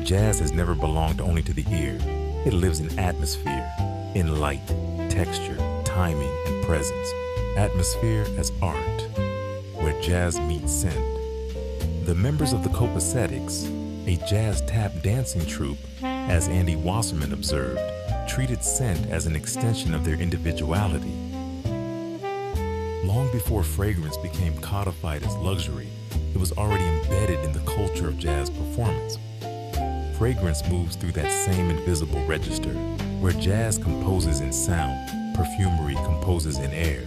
Jazz has never belonged only to the ear. It lives in atmosphere, in light, texture, timing, and presence. Atmosphere as art, where jazz meets scent. The members of the Copacetics, a jazz tap dancing troupe, as Andy Wasserman observed, treated scent as an extension of their individuality. Long before fragrance became codified as luxury, it was already embedded in the culture of jazz performance. Fragrance moves through that same invisible register, where jazz composes in sound, perfumery composes in air.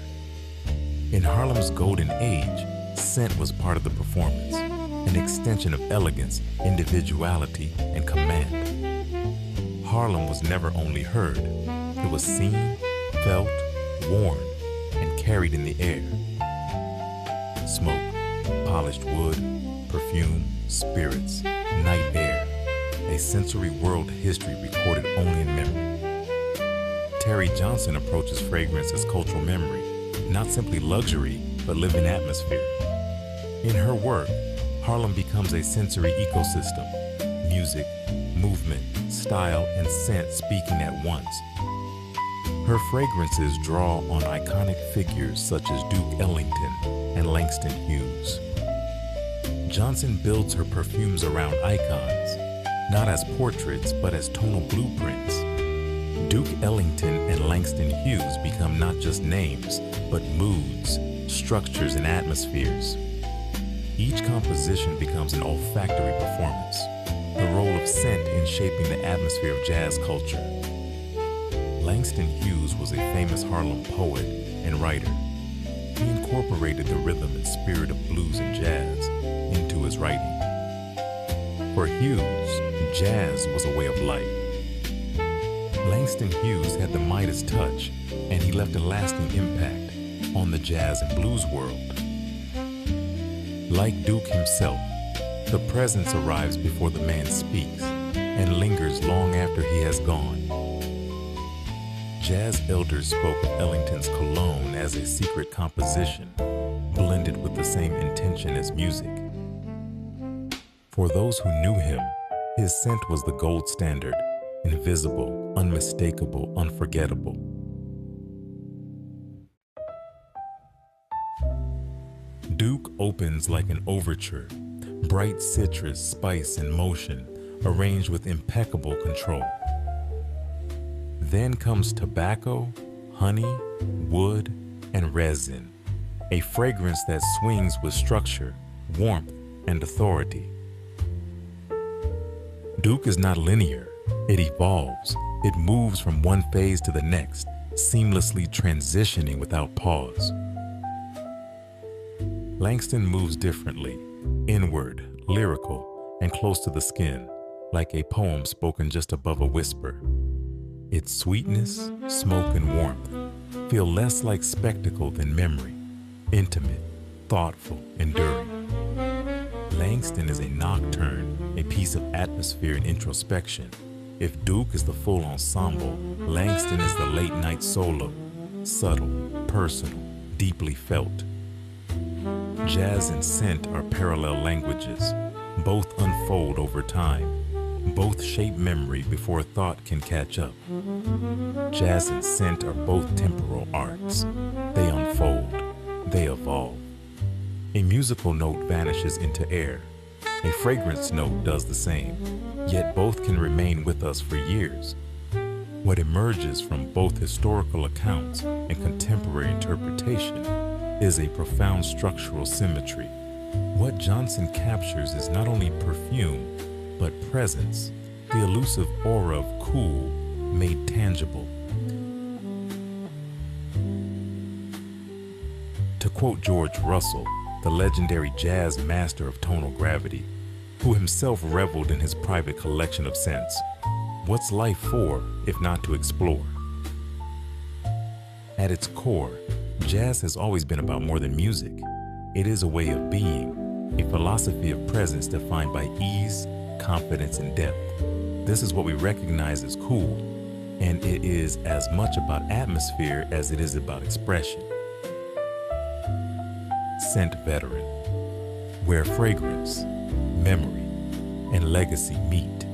In Harlem's golden age, scent was part of the performance, an extension of elegance, individuality, and command. Harlem was never only heard, it was seen, felt, worn, and carried in the air. Smoke, polished wood, perfume, spirits, night air, a sensory world history recorded only in memory. Teri Johnson approaches fragrance as cultural memory, not simply luxury, but living atmosphere. In her work, Harlem becomes a sensory ecosystem, music, movement, style, and scent speaking at once. Her fragrances draw on iconic figures such as Duke Ellington and Langston Hughes. Johnson builds her perfumes around icons, not as portraits, but as tonal blueprints. Duke Ellington and Langston Hughes become not just names, but moods, structures, and atmospheres. Each composition becomes an olfactory performance, the role of scent in shaping the atmosphere of jazz culture. Langston Hughes was a famous Harlem poet and writer. He incorporated the rhythm and spirit of blues and jazz into his writing. For Hughes, jazz was a way of life. Langston Hughes had the Midas touch, and he left a lasting impact on the jazz and blues world. Like Duke himself, the presence arrives before the man speaks and lingers long after he has gone. Jazz elders spoke of Ellington's cologne as a secret composition, blended with the same intention as music. For those who knew him, his scent was the gold standard, invisible, unmistakable, unforgettable. Duke opens like an overture, bright citrus, spice, and motion, arranged with impeccable control. Then comes tobacco, honey, wood, and resin, a fragrance that swings with structure, warmth, and authority. Duke is not linear. It evolves. It moves from one phase to the next, seamlessly transitioning without pause. Langston moves differently, inward, lyrical, and close to the skin, like a poem spoken just above a whisper. Its sweetness, smoke, and warmth feel less like spectacle than memory, intimate, thoughtful, enduring. Langston is a nocturne, a piece of atmosphere and introspection. If Duke is the full ensemble, Langston is the late night solo, subtle, personal, deeply felt. Jazz and scent are parallel languages. Both unfold over time. Both shape memory before thought can catch up. Jazz and scent are both temporal arts. They unfold. They evolve. A musical note vanishes into air. A fragrance note does the same. Yet both can remain with us for years. What emerges from both historical accounts and contemporary interpretation is a profound structural symmetry. What Johnson captures is not only perfume, but presence, the elusive aura of cool made tangible. To quote George Russell, the legendary jazz master of tonal gravity, who himself reveled in his private collection of scents, what's life for if not to explore? At its core, jazz has always been about more than music. It is a way of being, a philosophy of presence defined by ease, confidence, and depth. This is what we recognize as cool, and it is as much about atmosphere as it is about expression. Scent Veteran, where fragrance, memory, and legacy meet.